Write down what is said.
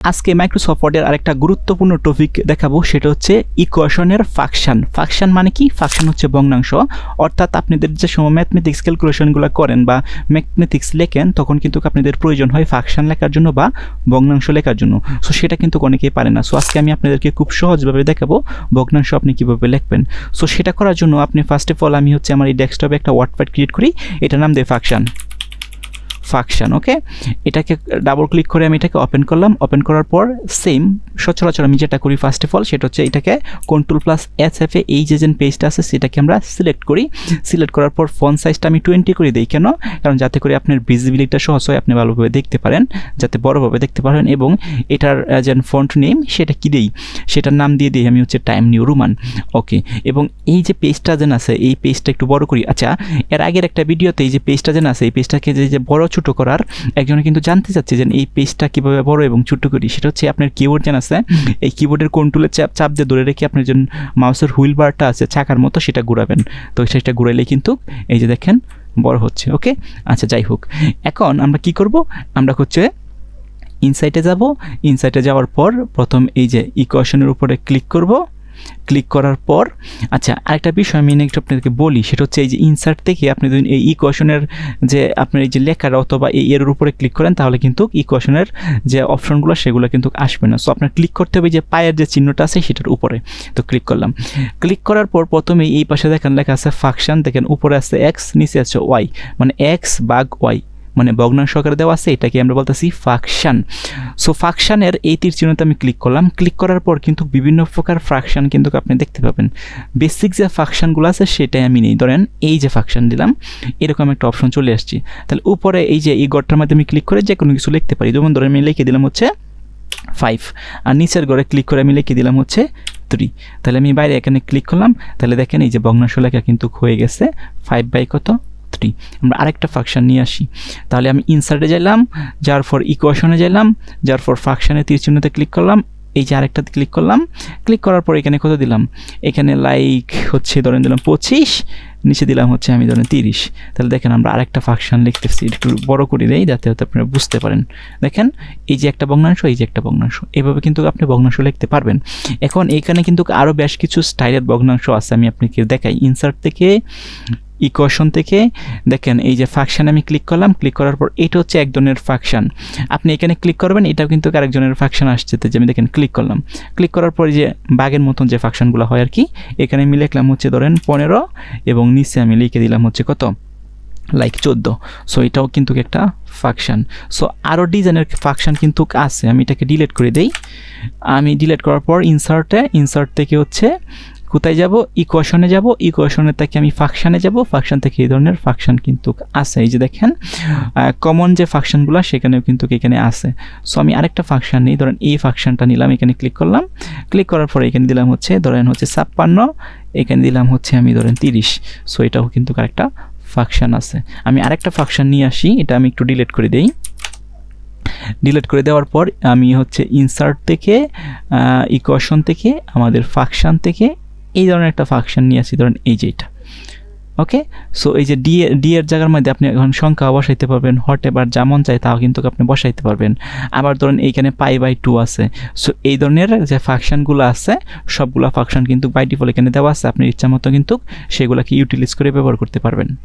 আজকে মাইক্রোসফট ওয়ার্ডের আরেকটা গুরুত্বপূর্ণ টপিক দেখাবো, সেটা হচ্ছে ইকুয়েশনের ফাংশন। ফাংশন মানে কি? ফাংশন হচ্ছে ভগ্নাংশ। অর্থাৎ আপনাদের যে সময় ম্যাথমেটিক্স ক্যালকুলেশনগুলো করেন বা ম্যাথমেটিক্স লেখেন, তখন কিন্তু আপনাদের প্রয়োজন হয় ফাংশন লেখার জন্য বা ভগ্নাংশ লেখার জন্য। সো সেটা কিন্তু অনেকেই পারে না। সো আজকে আমি আপনাদেরকে খুব সহজভাবে দেখাবো ভগ্নাংশ আপনি কীভাবে লিখবেন। সো সেটা করার জন্য আপনি ফার্স্ট অফ অল আমি হচ্ছে আমার এই ডেস্কটপে একটা ওয়ার্ডপ্যাড ক্রিয়েট করি, এটার নাম দেয় ফাংশন। ওকে, এটাকে ডাবল ক্লিক করে আমি এটাকে ওপেন করলাম। ওপেন করার পর সেম সচরাচর আমি যেটা করি ফার্স্ট অফ অল সেটা হচ্ছে এটাকে Ctrl+S এই যে পেজটা আছে সেটাকে আমরা সিলেক্ট করি। সিলেক্ট করার পর ফন্ট সাইজটা আমি 20 করে দিই। কেন? কারণ যাতে করে আপনার ভিজিবিলিটিটা সহজ হয়, আপনি ভালোভাবে দেখতে পারেন, যাতে বড়ভাবে দেখতে পারেন। এবং এটার যে ফন্ট নেম সেটা কি দেই, সেটার নাম দিয়ে দিই আমি হচ্ছে টাইম নিউ রোমান। ওকে, এবং এই যে পেজটা যেন আছে এই পেজটা একটু বড় করি। আচ্ছা, এর আগের একটা ভিডিওতে এই যে পেজটা যেন আছে এই পেজটাকে যে বড় ছোট করার একজনে কিন্তু জানতে চাচ্ছে যে এই পেজটা কীভাবে বড় এবং ছোট করি। সেটা হচ্ছে আপনার কিবোর্ড যেন আছে এই কিবোর্ডের কন্ট্রোলের চাপ দিয়ে ধরে রেখে আপনার যে মাউসের হুইল বারটা আছে চাকার মতো সেটা ঘুরাবেন। তো সেটা ঘুরাইলে কিন্তু এই যে দেখেন বড় হচ্ছে। ওকে, আচ্ছা যাই হোক, এখন আমরা কি করব, আমরা হচ্ছে ইনসাইটে যাব। ইনসাইটে যাওয়ার পর প্রথম এই যে ইকুয়েশনের উপরে ক্লিক করব। ক্লিক করার পর আচ্ছা আরেকটা বিষয় আমি একটু আপনাদেরকে বলি, সেটা হচ্ছে এই যে ইনসার্ট থেকে আপনি যদি এই ইকুয়েশনের যে আপনার এই যে লেখার অথবা এই এর উপরে ক্লিক করেন তাহলে কিন্তু ইকুয়েশনের যে অপশনগুলো সেগুলো কিন্তু আসবে না। সো আপনার ক্লিক করতে হবে যে পায়ের যে চিহ্নটা আছে সেটার উপরে। তো ক্লিক করলাম। ক্লিক করার পর প্রথমে এই পাশে দেখেন লেখা আছে ফাংশন, দেখেন উপরে আছে এক্স, নিচে আছে ওয়াই, মানে এক্স ভাগ ওয়াই, মানে ভগ্নাংশ আকারে দেওয়া আছে, এটাকে আমরা বলতেছি ফাংশন। সো ফাংশনের এই তীর চিহ্নতে আমি ক্লিক করলাম। ক্লিক করার পর কিন্তু বিভিন্ন প্রকার ফাংশন কিন্তু আপনি দেখতে পাবেন। বেসিক যে ফাংশনগুলো আছে সেটাই আমি নেই। ধরেন এই যে ফাংশন দিলাম, এরকম একটা অপশন চলে আসছে। তাহলে উপরে এই যে এই ঘরটার মধ্যে আমি ক্লিক করে যে কোনো কিছু লিখতে পারি। যেমন ধরেন আমি লিখে দিলাম হচ্ছে 5, আর নিচের ঘরে ক্লিক করে আমি লিখে দিলাম হচ্ছে 3। তাহলে আমি বাইরে এখানে ক্লিক করলাম, তাহলে দেখেন এই যে ভগ্নাংশ লেখা কিন্তু হয়ে গেছে 5/3। আমরা আরেকটা ফাংশন নিয়ে আসি। তাহলে আমি ইনসার্টে যাইলাম, যার পর ইকুয়েশনে যাইলাম, যার পর ফাংশনে তীর চিহ্নতে ক্লিক করলাম, এই যে আরেকটাতে ক্লিক করলাম। ক্লিক করার পর এখানে কত দিলাম, এখানে লাইক হচ্ছে ধরেন দিলাম 25, নিচে দিলাম হচ্ছে আমি ধরেন 30। তাহলে দেখেন আমরা আরেকটা ফাংশন লিখতেছি, একটু বড় করে দেই যাতে হয়তো আপনারা বুঝতে পারেন। দেখেন এই যে একটা ভগ্নাংশ, এই যে একটা ভগ্নাংশ, এভাবে কিন্তু আপনি ভগ্নাংশ লিখতে পারবেন। এখন এখানে কিন্তু আরও বেশ কিছু স্টাইলের ভগ্নাংশ আছে, আমি আপনাকে দেখাই। ইনসার্ট থেকে ইকুয়েশন থেকে দেখেন এই যে ফাংশন আমি ক্লিক করলাম। ক্লিক করার পর এটা হচ্ছে এক ধরনের ফাংশন, আপনি এখানে ক্লিক করবেন, এটাও কিন্তু আরেকজনের ফাংশন আসছে। যে আমি দেখেন ক্লিক করলাম। ক্লিক করার পর যে বাঘের মতন যে ফাংশনগুলো হয় আর কি, এখানে আমি লিখলাম হচ্ছে ধরেন 15 এবং নিচে আমি লিখে দিলাম হচ্ছে কত, লাইক 14। সো এটাও কিন্তু একটা ফাংশন। সো আরও ডিজাইনের ফাংশন কিন্তু আছে, আমি এটাকে ডিলিট করে দেই। আমি ডিলিট করার পর ইনসার্ট থেকে হচ্ছে কোথায় যাব, ইকুয়েশনে যাব। ইকুয়েশনের থেকে আমি ফাংশনে যাব। ফাংশন থেকে এই ধরনের ফাংশন কিন্তু আছে। এই যে দেখেন কমন যে ফাংশনগুলো সেখানেও কিন্তু এখানে আছে। সো আমি আরেকটা ফাংশন নিই, ধরেন এই ফাংশনটা নিলাম, এখানে ক্লিক করলাম। ক্লিক করার পরে এখানে দিলাম হচ্ছে ধরেন হচ্ছে 56, এখানে দিলাম হচ্ছে আমি ধরেন 30। সো এটাও কিন্তু আরেকটা ফাংশন আছে। আমি আরেকটা ফাংশন নিয়ে আসি, এটা আমি একটু ডিলিট করে দেই। ডিলিট করে দেওয়ার পর আমি হচ্ছে ইনসার্ট থেকে ইকুয়েশন থেকে আমাদের ফাংশন থেকে এই ধরনের একটা ফাংশন নিয়ে আসি, ধরেন এই যে এটা। ওকে, সো এই যে ডি এর জায়গার মধ্যে আপনি এখন সংখ্যা বসাইতে পারবেন, হট এবার যেমন চাই তাও কিন্তু আপনি বসাইতে পারবেন। আবার ধরেন এইখানে π/2 আছে। সো এই ধরনের যে ফাংশনগুলো আছে সবগুলো ফাংশন কিন্তু বাই ডিফল্ট এখানে দেওয়া আছে, আপনি ইচ্ছা মতো কিন্তু সেগুলোকে ইউটিলাইজ করে ব্যবহার করতে পারবেন।